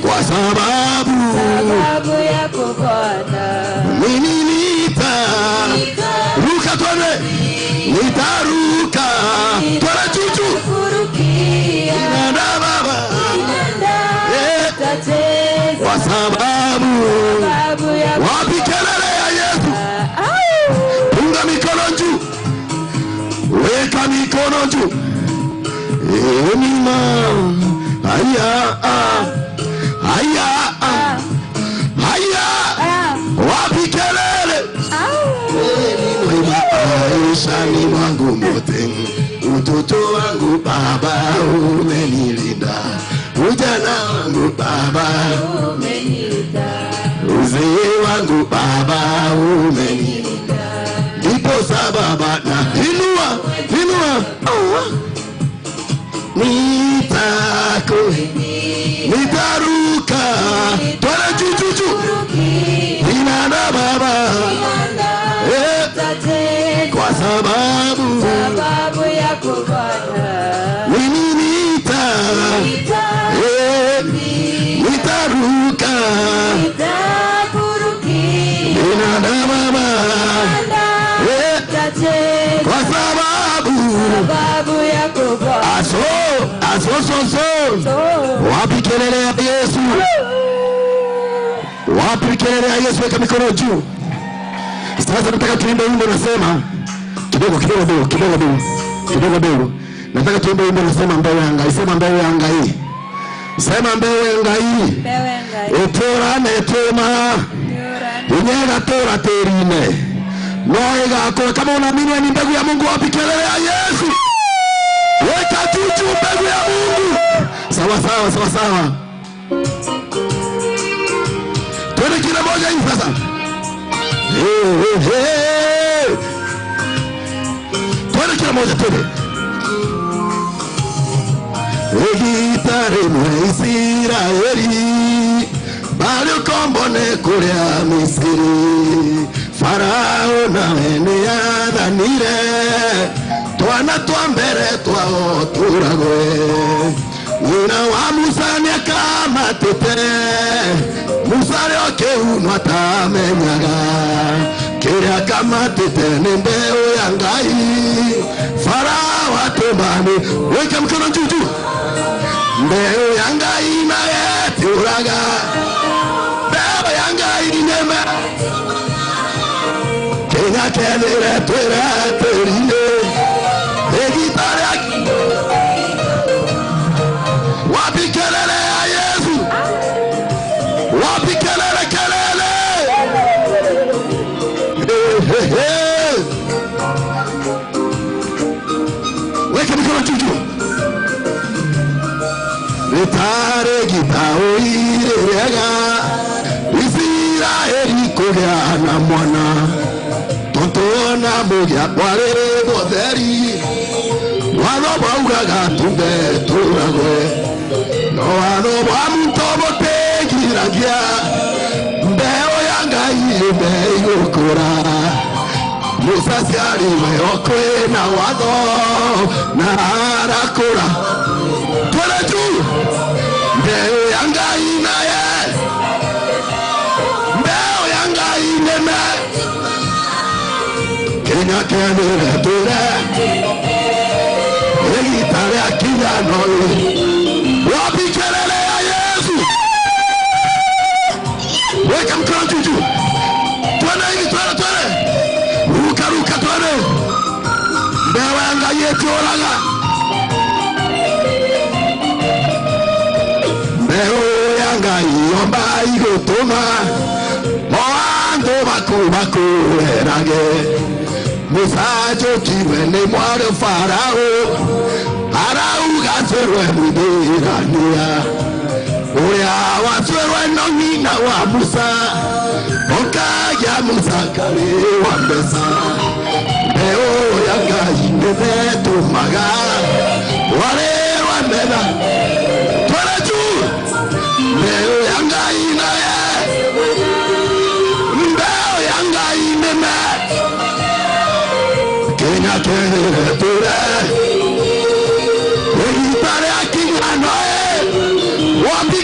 kwa sababu yako Bwana. Mimi nitaruka twende, nitaruka twende chuchu, ninaenda Baba, kwa sababu wapi kelele ya Yesu? Punga mikono juu, weka mikono juu. Nima haya haya haya, wapi kelele? Maishani mwangu mote, utoto wangu Baba umenilinda, ujana wangu Baba umenilinda, uzee wangu Baba umenilinda. Ndipo sababu na inua nitaruka twende chuchu, ninaenda Baba, kwa sababu yako Bwana. mimi nitaruka, ninaenda Baba, kwa sababu yako Bwana. Aso wapi kelele ya Yesu? Wapi kelele ya Yesu? Weka mikono juu. Sasa nataka tuimbe wimbo unasema kidogo. Nataka tuimbe wimbo unasema mbele ya anga. Sema mbele ya anga hii. Sema mbele ya anga hii. Etora netema. Unyega tora terine. Noiga kwa kama unaamini ni mbegu ya Mungu, wapi kelele ya Yesu? Weka chuchu mbegu ya Mungu. Sawa. Twende kila moja hivi sasa. Twende kila moja twende. Egitare mwa Israeli, bali ukombone kuria Misiri. Farao na wene yathanire, twana twa mbere twao turagwe. Nyina wa Musa nĩakamatĩte, Musa rĩo kĩhuno atamenyaga. Kĩrĩa akamatĩte nĩ mbeũ ya Ngai, Farao atũmani. Weka mkono juu. Mbeũ ya Ngai nagetiũraga, mbeũ ya Ngai nĩme Kenya kelele terine, egitare wapi kelele ya Yesu? Wapi kelele? Weka mikono juu. Ritare gitao irega, Israeli kugea na mwana. Tontona mugia kwarere botheri, wano baugaga tuge turagwe. No wano bamutobo tegiragia, mbeo ya Ngai imegukura. Musa ciari meokwe na watho na arakura. Twende juu. Mbeo ya Ngai naye, mbeo ya Ngai neme. Kenya kelele ture, egitare akija noi. Wapi kelele ya Yesu? Weka mkono juu. Twende hivi, twende. Ruka twende. Mbele ya Ngai yetu olaga. Mbele ya Ngai omba igotoma, moando baku erage. Musa jokiwe ni mwari Farao, arauga zerwe mudirania. Uria wazerwe no nyina wa Musa, okagia Musa kari wa mbesa. Mbeo ya Ngai nimetumaga, wale wa mbena. Twende juu. Mbeo ya Ngai naye, mbeo ya Ngai neme. Kenya kelele ture, egitare akija noe. Wapi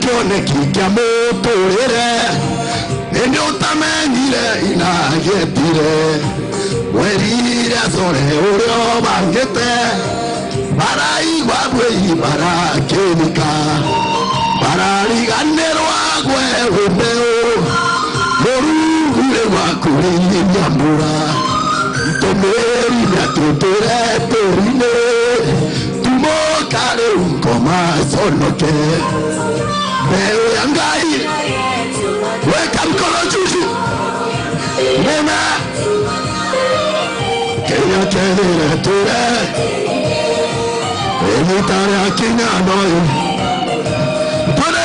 kioneki kia muturire indi utamenyire inagetire werire azore urio bangite baraigwa bwei barakenika barariganirwa gwe umeu morugure wakuriria mbura tomeri na tuture turine tumokare ukoma sonoke Beo ya Ngai weka mkono juu mema Kenya kelele ture Elitare akina noyo Tore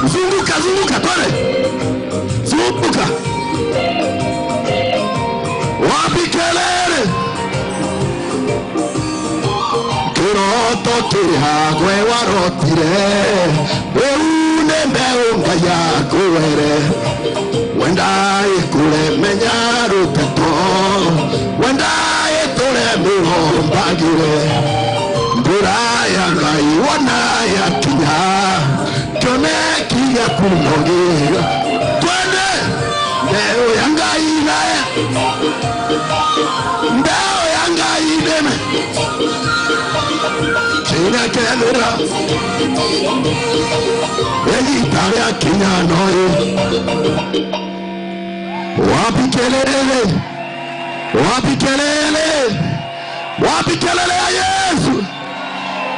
Zunguka tore Zunguka Wapi kelele Kiroto kirihagwe warotire Weune meunga ya kuwere Wendai kule menyaru teto Wendai tule muhombagire Mburaya ngai wanaya kinya Kioneki ya kunogira Twende Ndeo ya ngai nae Ndeo ya ngai deme Kina kelera Elitare akinya noyo Wapi kelele ya Yesu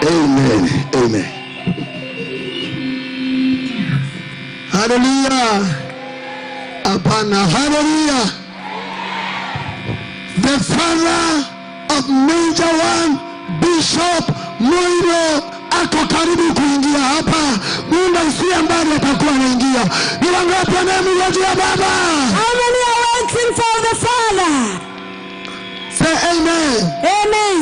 Amen. Hallelujah. Apana hallelujah. The father of Major One Bishop Moiro ako karibu kuingia hapa. Muda usiye mbali atakuwa anaingia. Ni wangapi wanamngojea baba? How many are waiting for the Father? Say amen. Amen.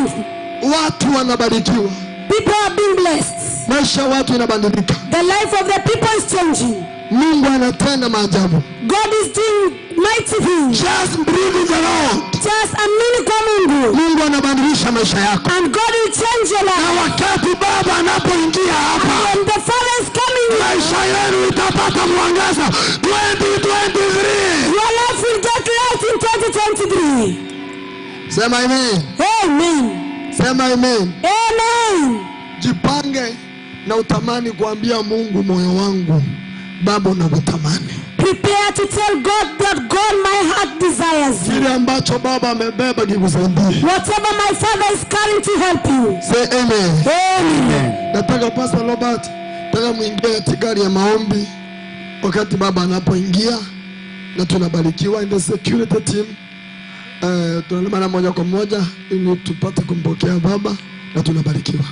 Watu wanabarikiwa. People are being blessed. Maisha watu yanabadilika. The life of the people is changing. Mungu anatenda maajabu. God is doing mighty things. Just breathe the Lord. Just amini kwa Mungu. Mungu anabadilisha maisha yako. And God will change your life. Na wakati baba anapoingia hapa, when the Father is coming, maisha yenu itapata mwangaza. 2023. Your life will get light in 2023. Sema amen. Amen. Sema amen. Amen. Jipange na utamani kuambia Mungu moyo wangu baba unakutamani. Prepare to tell God that God my heart desires you. Kile ambacho baba amebeba kikusaidie. Whatever my Father is carrying to help you. Say amen. Amen. Nataka Pastor Robert, nataka muingie katika gari ya maombi wakati baba anapoingia na tunabarikiwa in the security team. Tunalemana moja kwa moja ili tupate kumpokea baba na tunabarikiwa.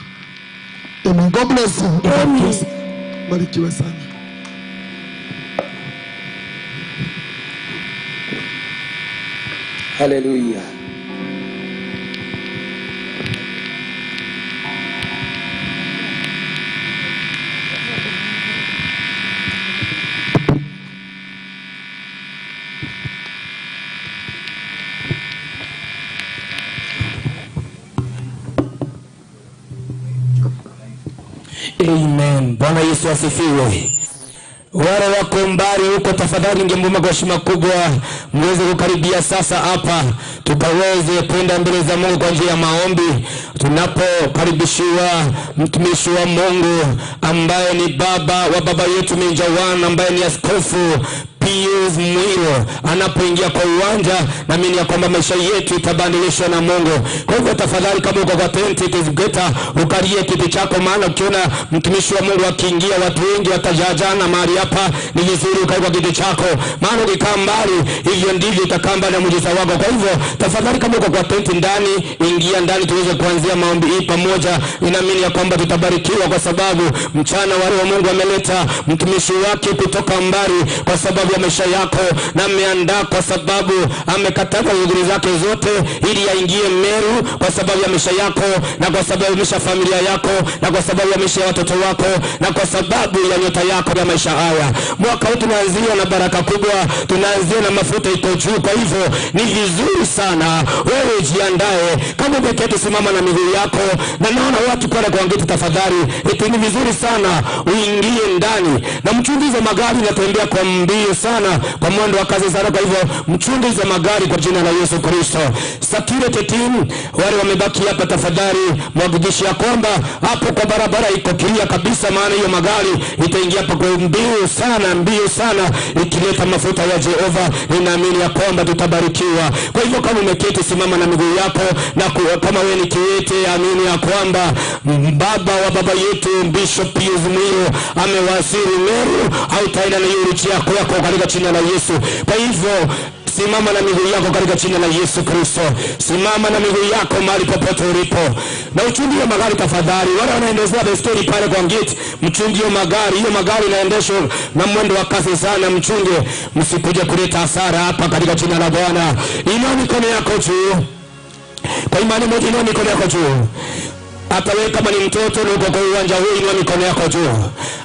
Amen. God bless you. Amen. Barikiwe sana. Hallelujah. Amen. Bwana Yesu asifiwe. Wale wako mbali huko, tafadhali ningeomba kwa heshima kubwa mweze kukaribia sasa hapa tukaweze kwenda mbele za Mungu kwa njia ya maombi. Tunapokaribishiwa mtumishi wa Mungu ambaye ni baba wa baba yetu Major One, ambaye ni Askofu Pius Mwiro, anapoingia kwa uwanja na mimi ya kwamba maisha yetu itabadilishwa na Mungu. Kwa hivyo tafadhali, kama uko kwa tent, it is better ukalie kiti chako, maana ukiona mtumishi wa Mungu akiingia watu wengi watajajana mahali hapa. Ni vizuri ukae kwa kiti chako, maana ukikaa mbali hivyo ndivyo itakamba na muujiza wako. Kwa hivyo tafadhali, kama uko kwa tent ndani, ingia ndani tuweze kuanzia maombi hii pamoja. Ninaamini ya kwamba tutabarikiwa kwa sababu mchana wa leo Mungu ameleta mtumishi wake kutoka mbali kwa sababu ya maisha yako, na ameandaa kwa sababu amekataza shughuli zake zote ili aingie Meru kwa sababu ya maisha yako, na kwa sababu ya maisha familia yako, na kwa sababu ya maisha ya watoto wako, na kwa sababu ya nyota yako ya maisha haya. Mwaka huu tunaanzia na baraka kubwa, tunaanzia na mafuta iko juu. Kwa hivyo ni vizuri sana wewe jiandae. Kama Kama umeketi simama na miguu yako, na naona watu pale kwa ngeti, tafadhali ni vizuri sana uingie ndani. Na mchunguzi magari natembea kwa mbio sana, kwa mwendo wa kasi sana, kwa hivyo mchunguzi magari kwa jina la Yesu Kristo. Security team wale wamebaki hapa, tafadhali mhakikishe kwamba hapo kwa barabara iko clear kabisa, maana hiyo magari itaingia hapo kwa mbio sana ikileta mafuta ya Jehova. Ninaamini ya kwamba tutabarikiwa. Kwa hivyo kama umeketi simama na miguu yako, na kama wewe ni kiwete, amini ya kwamba baba wa baba yetu Bishop Pius Mwiro amewasili Meru, au taenda na hiyo ruchi yako katika jina la Yesu. Kwa hivyo simama na miguu yako katika jina la Yesu Kristo. Simama na miguu yako mahali popote ulipo. Na uchungie magari tafadhali. Wale wanaendesha baiskeli pale kwa gate, mchungie magari. Hiyo magari inaendeshwa na mwendo wa kasi sana, mchunge, msikuje kuleta hasara hapa katika jina la Bwana. Inua mikono yako juu. Kwa imani moja inua mikono yako juu. Hata wewe kama ni mtoto na uko kwa uwanja huu, inua mikono yako juu.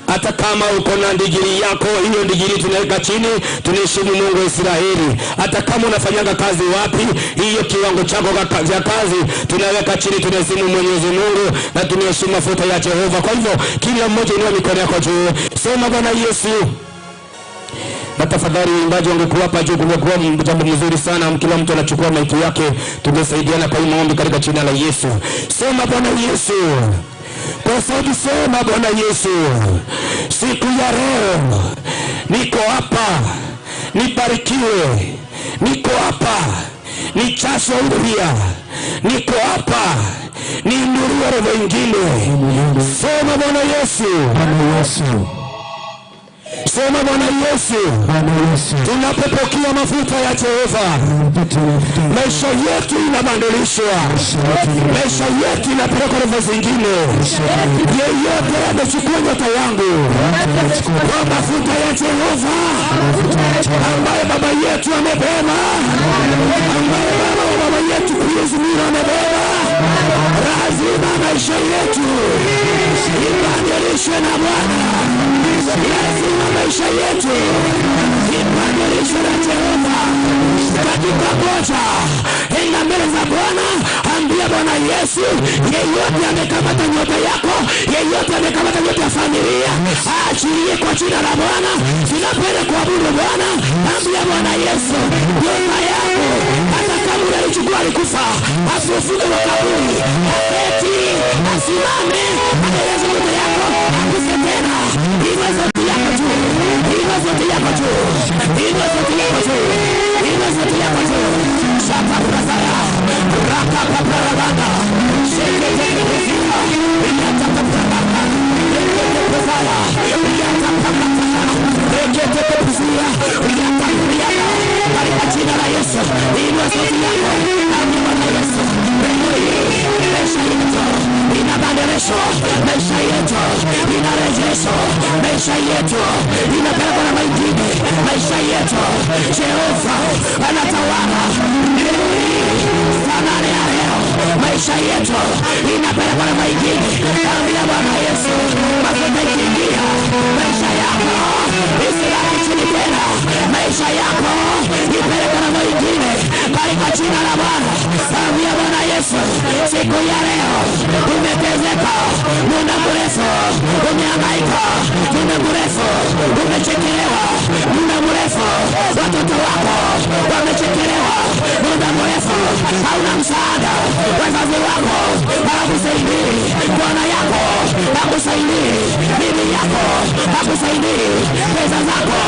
Hata kama uko na digiri yako, hiyo digiri tunaweka chini, tunaheshimu Mungu wa Israeli. Hata kama unafanyanga kazi wapi, hiyo kiwango chako cha kazi tunaweka chini, tunaheshimu Mwenyezi Mungu na tunaheshimu mafuta ya Jehova. Kwa hivyo kila mmoja inua mikono yako juu. Sema Bwana Yesu. Na tafadhali uimbaji ungekuwa hapa juu, kungekuwa jambo mzuri sana. Kila mtu anachukua maiki yake, tungesaidiana kwa maombi katika jina la Yesu. Sema Bwana Yesu. Kwa sauti sema Bwana Yesu. Siku ya leo niko hapa, nibarikiwe. Niko hapa, nichashwe upya. Niko hapa, niinuliwe roho nyingine. Sema Bwana Yesu. Bwana Yesu. Sema Bwana Yesu. Tunapopokea mafuta ya Jehova, maisha yetu inabadilishwa. Maisha yetu inapelekwa roho zingine. Yeyote amechukua nyota yangu kwa mafuta ya Jehova ambaye baba yetu amebeba, ambaye baba yetu Pius Mwiro amebeba, lazima maisha yetu ibadilishwe na Bwana. Lazima maisha yetu ibadilishwe na Jehova. Katika moja ina mbele za Bwana, ambia Bwana Yesu, yeyote amekamata nyota yako, yeyote amekamata nyota ya familia, aachilie kwa jina la Bwana. Tunapenda kuabudu Bwana. Ambia Bwana Yesu, nyota yako hata kama unaichukua alikufa, asifuke makaburi, eti asimame, aeleze nyota yako, akuse tena. Inua sauti yako juu. Inua sauti yako juu. Inua sauti yako juu. Inua sauti yako juu. Shaka brazaya. Raka paparabanda. Sheke teke kuzima. Iyata paparabanda. Reke brazaya. Iyata paparabanda. Reke teke kuzima. Iyata kuyaka. Katika jina la Yesu. Inua sauti yako. Ambia Bwana Yesu. Maisha yetu inabadilishwa. Maisha yetu inarejeshwa. Maisha yetu inapelekwa na mengine. Maisha yetu Jehova anatawala. Sana leo maisha yetu inapelekwa na mengine. Ambia Bwana Yesu, mafuta ikiingia maisha yako isibaki chini tena. Maisha yako ipelekwa na mengine katika jina la Bwana. Ambia Bwana Yesu, siku ya leo umetezeka muda mrefu, umehangaika muda mrefu, umechekelewa muda mrefu, watoto wako wamechekelewa muda mrefu, hauna msaada, wazazi wako hawakusaidii, bwana yako hakusaidii, bibi yako hakusaidii, pesa zako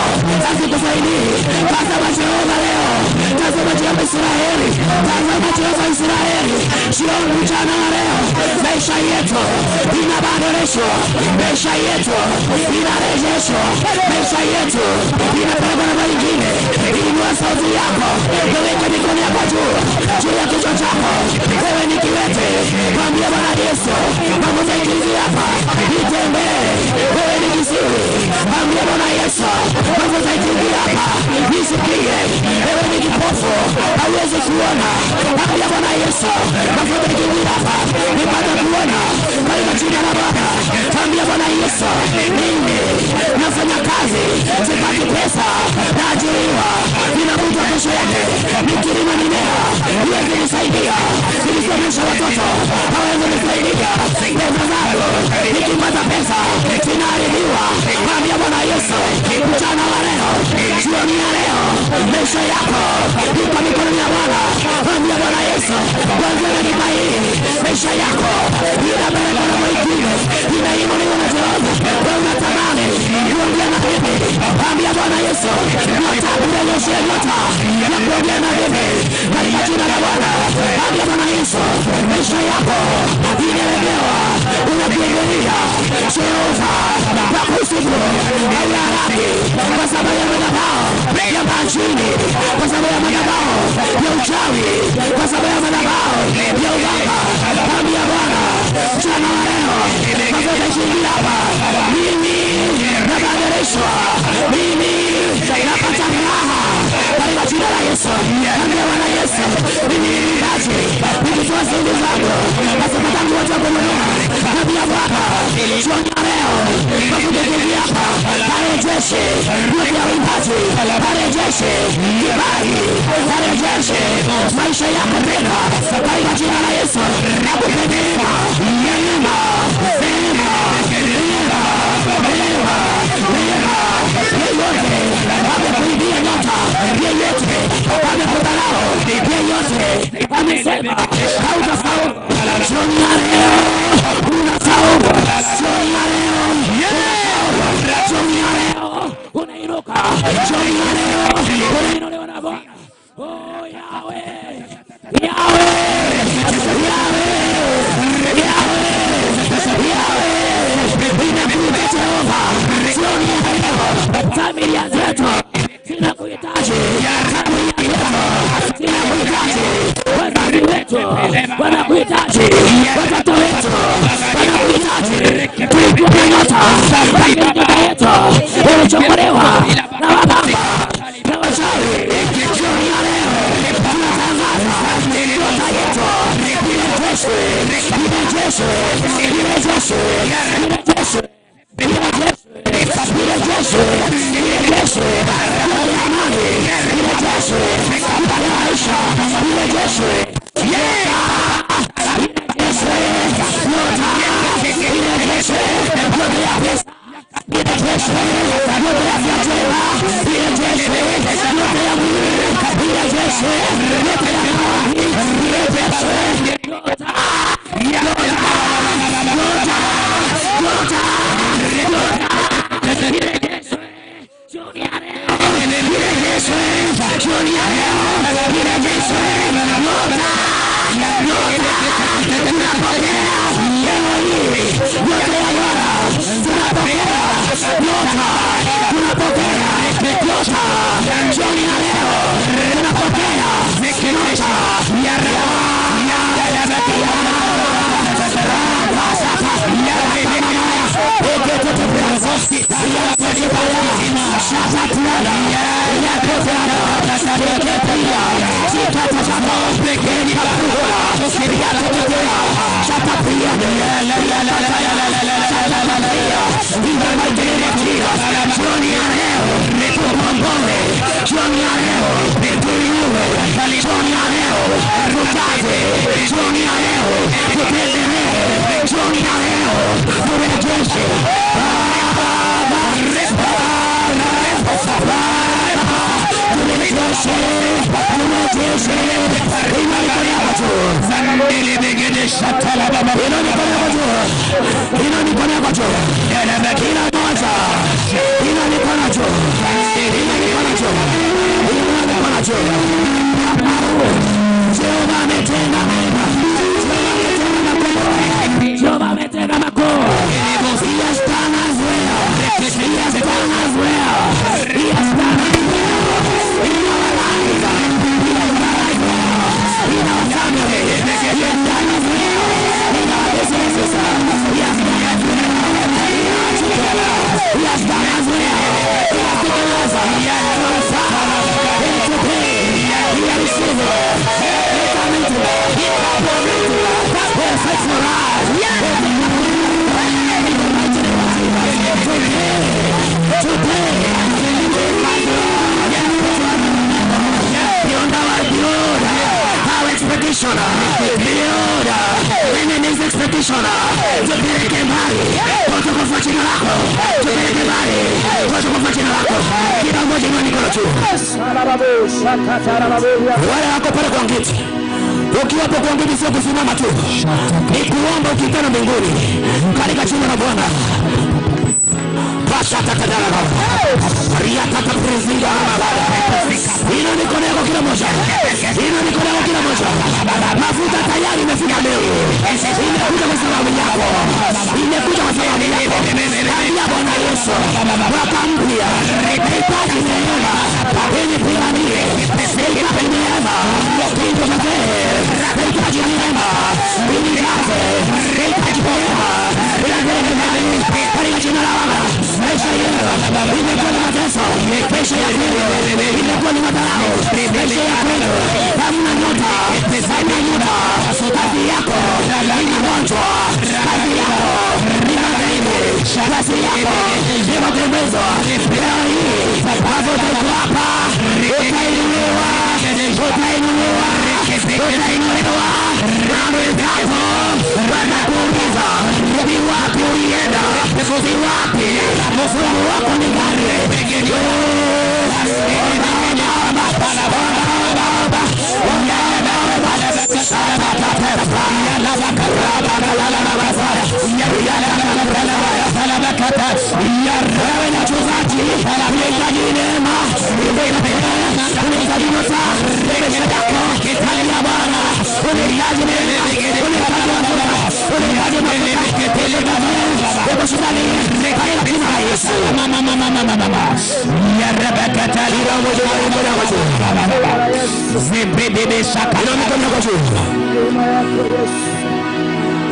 hazikusaidii. Tazama Jehova leo, tazama Jehova Israeli, tazama Jehova Israeli. Jioni mchana leo maisha yetu inabadilishwa, maisha yetu inarejeshwa, maisha yetu inapelekwa na wengine. Inua sauti yako, weka mikono yako juu ya kichwa chako. Wewe ni kiwete, mwambie Bwana Yesu, mafuta ikiingia hapa nitembee. Wewe ni kiziwi, mwambie Bwana Yesu, mafuta ikiingia hapa nisikie. Wewe ni kipofu, hauwezi kuona, mwambie Bwana Yesu, mafuta ikiingia hapa nipate kuona katika jina la Bwana. Mwambie Bwana Yesu, mimi nafanya kazi, sipati pesa, naajiriwa, ninakuja kesho yake, nikilima mimea iweze nisaidia. kulisha watoto hawezi kusaidia. Pesa zako nikipata pesa zinaharibiwa. Mwambie Bwana Yesu mchana wa leo, jioni ya leo, maisha yako iko mikononi mwa Bwana. Mwambie Bwana Yesu kuanzia dakika hii maisha yako inabarikiwa na mwingine, inainuliwa na Jehova. Wewe unatamani kuongea na bibi, mwambie Bwana Yesu nyota kurejesha nyota ya kuongea na bibi katika jina la Bwana. Mwambie Bwana Yesu maisha yako inalemewa, unakiendelea Jehova kwa kusifu hayaraki kwa sababu ya madhabahu ya majini, kwa sababu ya madhabahu ya uchawi, kwa sababu ya madhabahu ya uganga. Mwambie Bwana mchana wa leo mazote shindi hapa, mimi nabadilishwa, mimi napata raha katika jina la Yesu. Mwambie Bwana Yesu mimi ni mbaji, nikitoa sindi zangu nasipata nguo za kununua. Mwambie Bwana jioni ya leo makutekezia hapa, arejeshe nguvu ya uimbaji, arejeshe kibali, arejeshe maisha yako tena katika jina la Yesu. Nakupe neema, neema, neema, neema, neema, neema. Yeyote amekuibia nyota, yeyote amekudharau, yeyote amesema hautafaulu, jioni ya leo unafaulu. Jioni ya leo unafaulu. Jioni ya leo unainuka. Jioni ya leo unainuliwa na Bwana. Oh Yahweh, Yahweh, Yahweh, Yahweh, inakuita Jehova. Jioni ya leo familia zetu zinakuhitaji, familia zetu zinakuhitaji, wazazi wetu wanakuhitaji, watoto wetu wanakuhitaji. Tulikuwa na nyota lakini nyota yetu ilichokolewa na wababa na wachawi. Jioni ya leo tunatangaza nyota yetu irejeshwe, irejeshwe, irejeshwe, irejeshwe, irejeshwe, irejeshwe amani, irejeshwe maisha, irejeshwe irejeshwe nyota, irejeshwe nyota ya pesa, irejeshwe nyota ya biashara, irejeshwe nyota ya mwili, irejeshwe nyota ya kazi, irejeshwe nyota, nyota, nyota, nyota, irejeshwe jioni ya leo, irejeshwe jioni ya leo, irejeshwe nyota, nyota, tunapokea leo hii nyota ya Bwana, tunapokea nyota, tunapokea nyota jioni ya leo, tunapokea nyota ya Jehovah ametenda makuu. He has done as well. He has done as well. He has done as well in our lives. He has done as well in our family. He has done as well in our businesses. He has done as well in our children. He has done as well. He has given us from far and today we are receiving. He come into perfect for us. Beyond our expectation, beyond generation. Tupeleke mbali kwa utukufu wa jina lako. Tupeleke mbali kwa utukufu wa jina lako. Kila mmoja ni mikono juu. Wale wako pale kwa ngiti. Ukiwapo kwa ngiti sio kusimama tu. Ni kuomba ukitana mbinguni. Katika jina la Bwana. Pasha takadara baba. Ria tata prezinga baba. Ina mikono yako kila moja. Ina mikono yako kila moja. Mafuta tayari imefika leo. Imekuja kwa sababu yako. Imekuja kwa sababu yako. Ambia Bwana Yesu. Mwaka mpya. Nahitaji neema. Yenye piramide. Nahitaji neema. Pinto mzee. Nahitaji neema. Unijaze. Nahitaji neema. Katika jina la Baba. Maisha yenu imekuwa ni mateso. Maisha ya kwenu imekuwa ni madharau. Maisha ya kwenu hamna nyota. Hamna nyota. Kazi yako ni magonjwa. Kazi yako ni madhaibu. Kazi yako ni matembezo. Leo hii mafuta iko hapa. Utainuliwa. Utainuliwa. Utainuliwa. Mambo yako wanakuuliza ni wapi ulienda? Ni wapi? Mungu wako ni gani?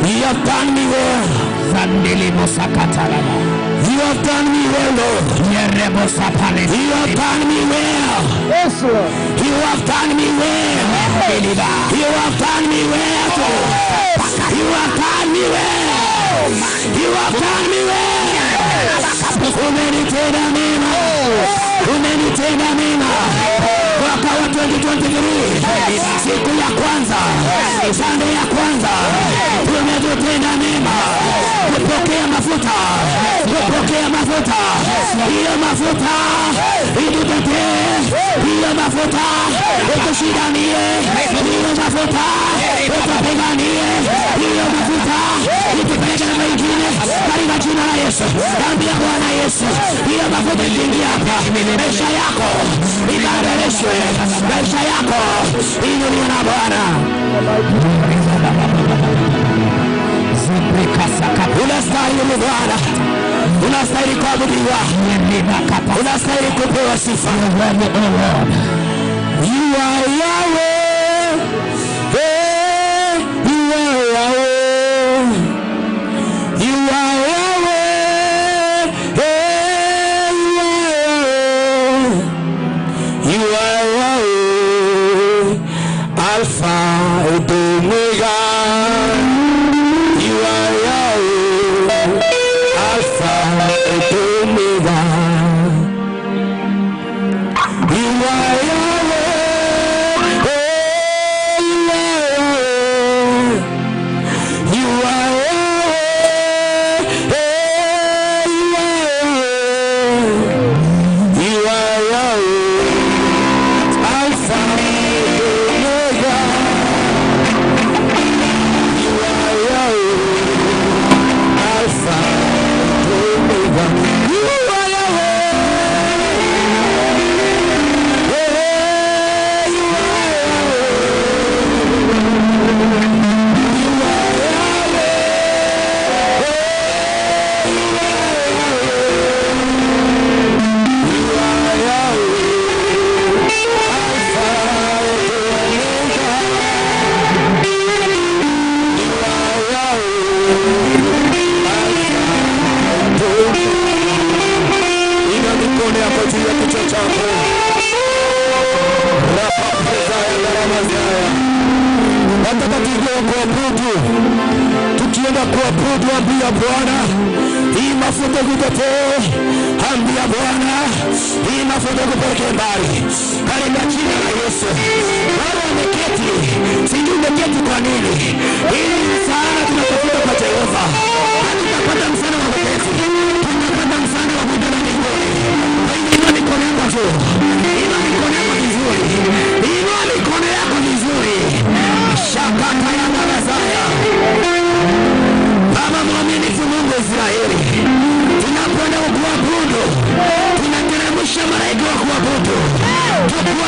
You have done me well. You have done me well, Lord. You have done me well. Yes, Lord. You have done me well. You have done me well. You have done me well. You have done me well. Umenitenda mema. Umenitenda mema. Mwaka wa 2023 siku ya kwanza, Sunday ya kwanza, tumetutenda mema. Kupokea mafuta, kupokea mafuta. Hiyo mafuta itutetee, hiyo mafuta itushindanie, hiyo mafuta itupiganie, hiyo mafuta itupeleke na wengine katika jina la Yesu. Ambia Bwana Yesu, hiyo mafuta iingie hapa. Maisha yako ibadilishwe, maisha yako inuliwe na Bwana. Unastahili Bwana, unastahili kuabudiwa, unastahili kupewa sifa. You are Yahweh, you are Yahweh, you are Yahweh, you are Yahweh, Alpha and Omega. You are Yahweh, Alpha and Omega. You are Yahweh, you are Yahweh, you are Yahweh, Alpha and Omega. You are Yahweh, Alpha and Omega. You are tukienda kuabudu, ambia Bwana hii mafuta kutetee, ambia Bwana hii mafuta kupeleke mbali katika jina la Yesu. Bwana ameketi, sijui umeketi kwa nini? Hii sana tunatafuta kwa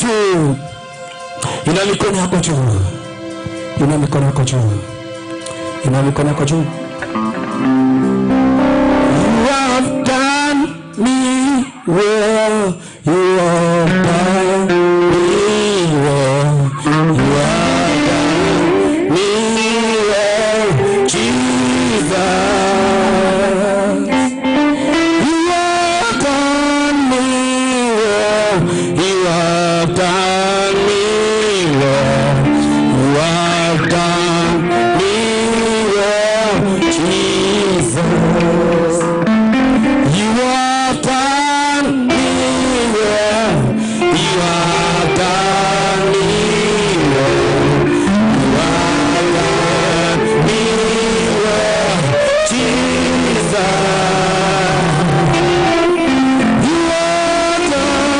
juu. Inua mikono yako juu. Inua mikono yako juu. Inua mikono yako juu. You have done me well. You have done me well. You have done me well, Jesus. You have done me well. You have done me well. You have done me well, Jesus. You have done me well. You have done me well. You have done me well, Jesus. You have done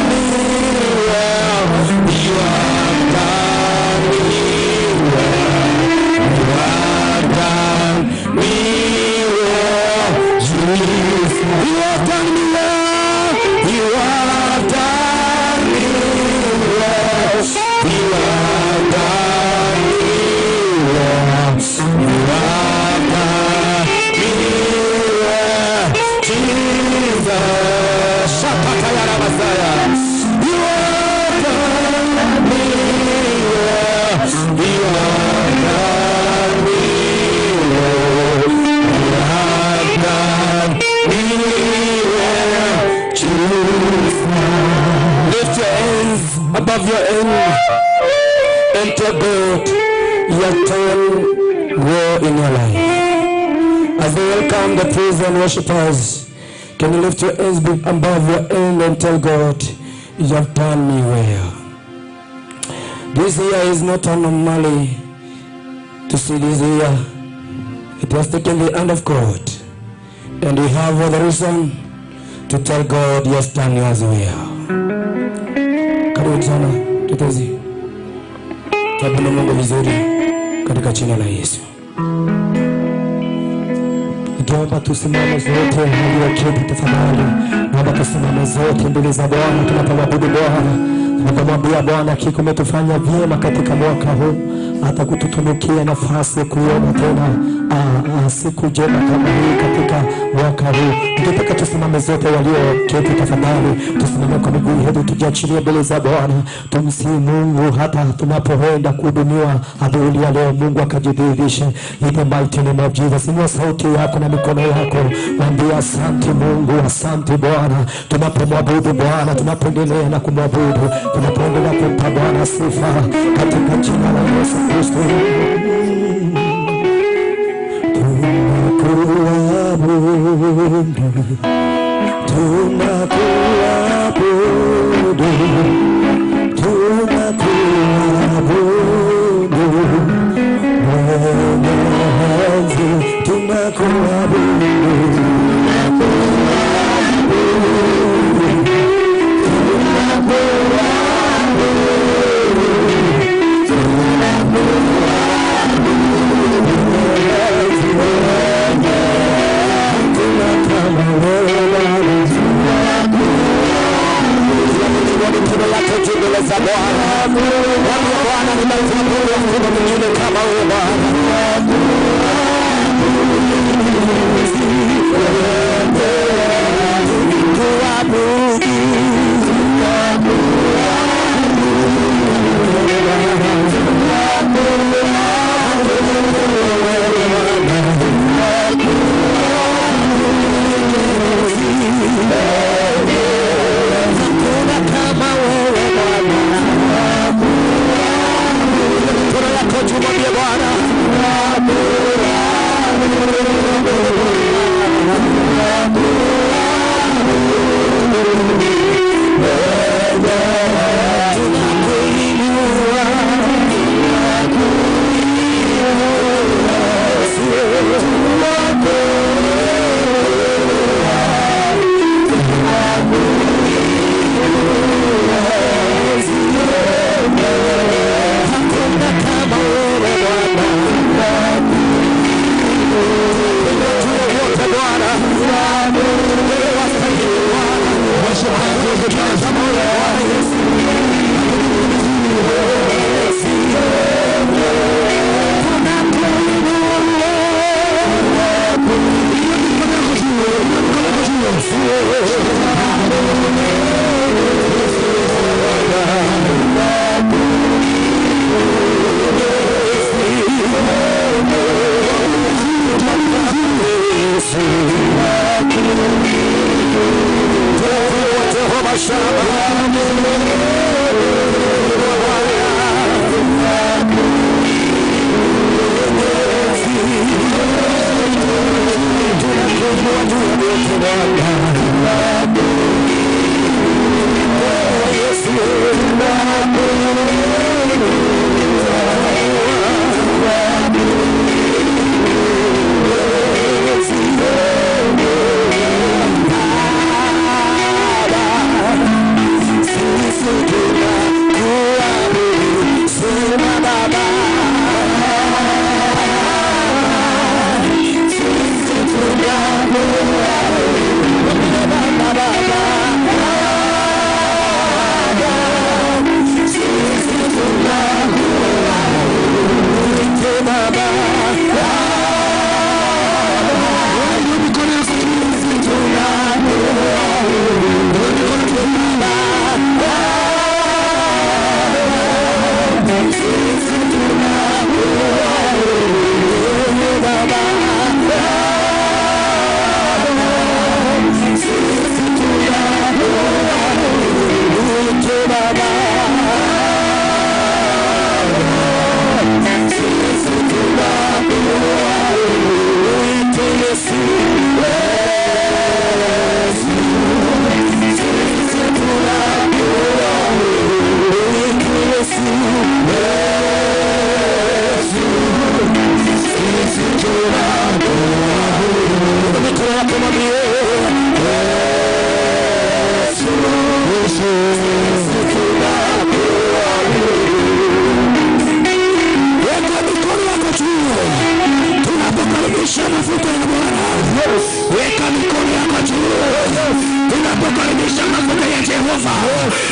me well. You have done me well. You have done me well, Jesus. You have done me well. You have done me well. You have done me well. You have done me well, Jesus. Shakata ya Rabasaya. You have done me well. You have done me well. You have done me well, Jesus. Lift your hands above your head and tell God you have done well in your life. As they welcome the praise and worshipers, can you lift your hands above your head and tell God you have done me well. This year is not an anomaly to see this year. It has taken the hand of God, and we have all the reason to tell God he has done yours well. Karibu sana tutezi. Tuabudu Mungu vizuri katika jina la Yesu. Naomba tusimame zote walioketi tafadhali. Naomba tusimame zote mbele za Bwana tunapomwabudu Bwana. Tunapomwambia Bwana kiko umetufanya vyema katika mwaka huu, hata kututunukia nafasi kuona tena siku njema kama hii katika mwaka huu. Tunataka tusimame zote walioketi tafadhali. Tusimame kwa miguu yetu tujiachilie mbele za Bwana. Tumsihi Mungu hata tunapoenda kuhudumiwa adhuhuri ya leo, Mungu akajidhihirishe in the mighty name of Jesus. Inua sauti yako na mikono yako, mwambie asante Mungu, asante Bwana. Tunapomwabudu Bwana, tunapoendelea na kumwabudu, tunapoendelea kumpa Bwana sifa katika jina la Yesu Kristo. You are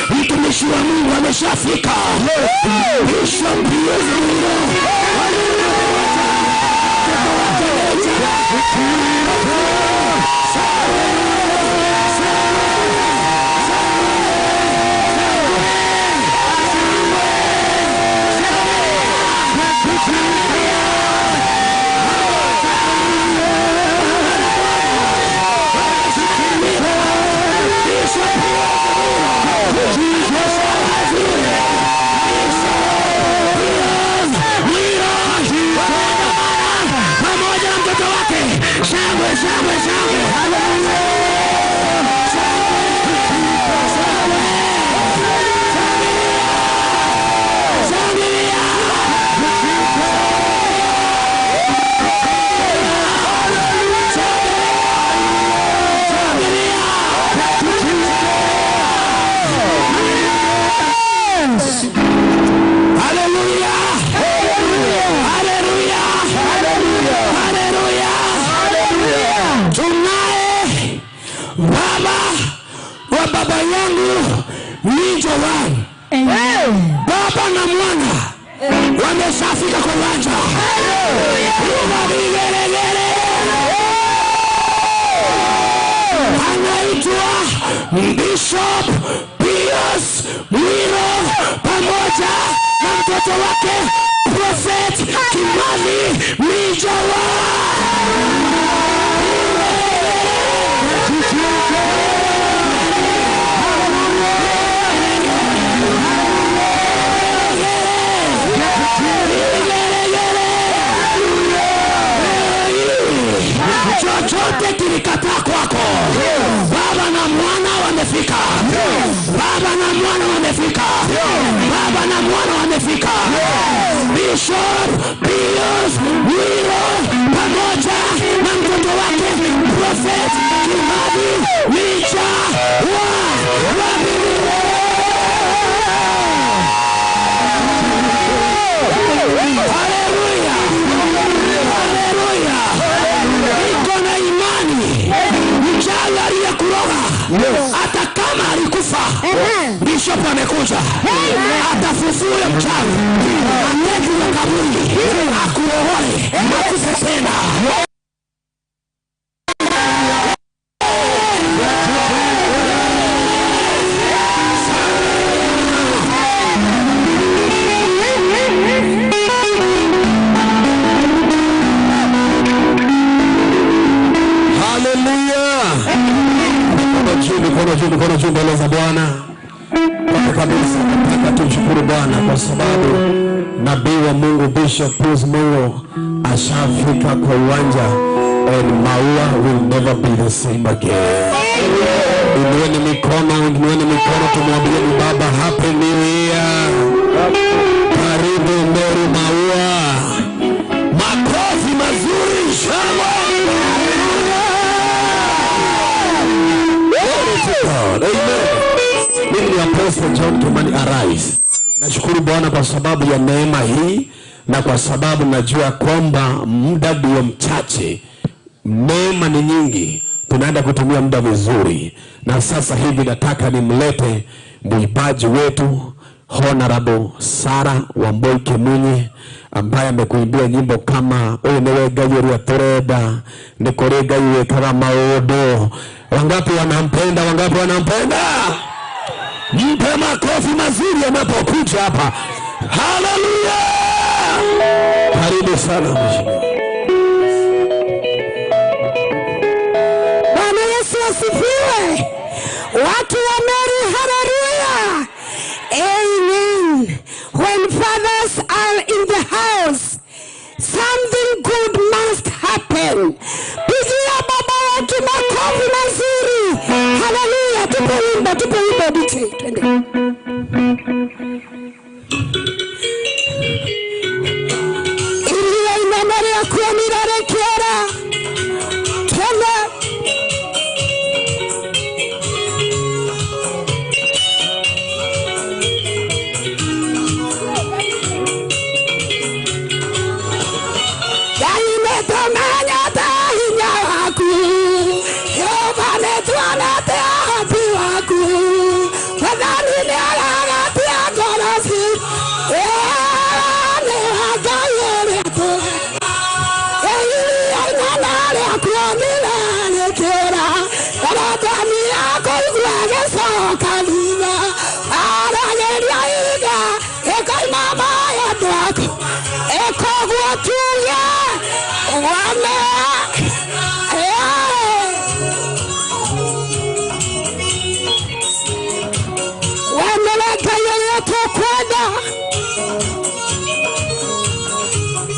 Mtumishi wa Mungu ameshafika. Bishop baba yangu ni Joan. Baba na mwana wameshafika kwa uwanja. Anaitwa Bishop Pius Mwiro pamoja na mtoto wake Prophet Kimani Mijawa. Chochote kilikataa kwako, baba na mwana wamefika. Baba na mwana wamefika. Baba na mwana wamefika. Bishop Pius Mwiro pamoja na mtoto wake Prophet Kimani Mijawa. Haleluya. Haleluya. Niko na imani mchawi aliyekuroga hata kama alikufa, Bishop amekuja atafufue mchawi, ateke kaburi, akuoe, akufe tena. Mkono juu mbele za Bwana. Kwa kabisa nataka tumshukuru Bwana kwa sababu nabii wa Mungu Bishop Pius Mwiro ashafika kwa uwanja. and Maua will never be the same again. Inueni mikono tumwambie Baba happy new year. Karibu Mary Maua. Makofi mazuri shangwe. Amen. Mimi ni Apostle John Kimani Arise. Nashukuru Bwana kwa sababu ya neema hii na kwa sababu najua kwamba muda ndio mchache. Neema ni nyingi. Tunaenda kutumia muda vizuri. Na sasa hivi nataka nimlete muimbaji wetu Honorable Sarah Wamboi Kimunyi ambaye amekuimbia nyimbo kama Oye Newe Gayo ya Toreda, Nikore Gayo Kama Maodo. Wangapi wanampenda? Wangapi wanampenda? Mpe makofi mazuri anapokuja hapa. Haleluya! Karibu sana mheshimiwa. Bwana Yesu asifiwe. Watu wa Mary, haleluya. Amen. When fathers are in the house, something good must happen. Pigia baba wetu makofi mazuri. Haleluya. Tupe wimbo DJ. Twende. Ili inamare ya kuamirare kiara. Twende.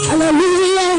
Hallelujah.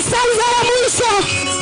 stanza ya mwisho.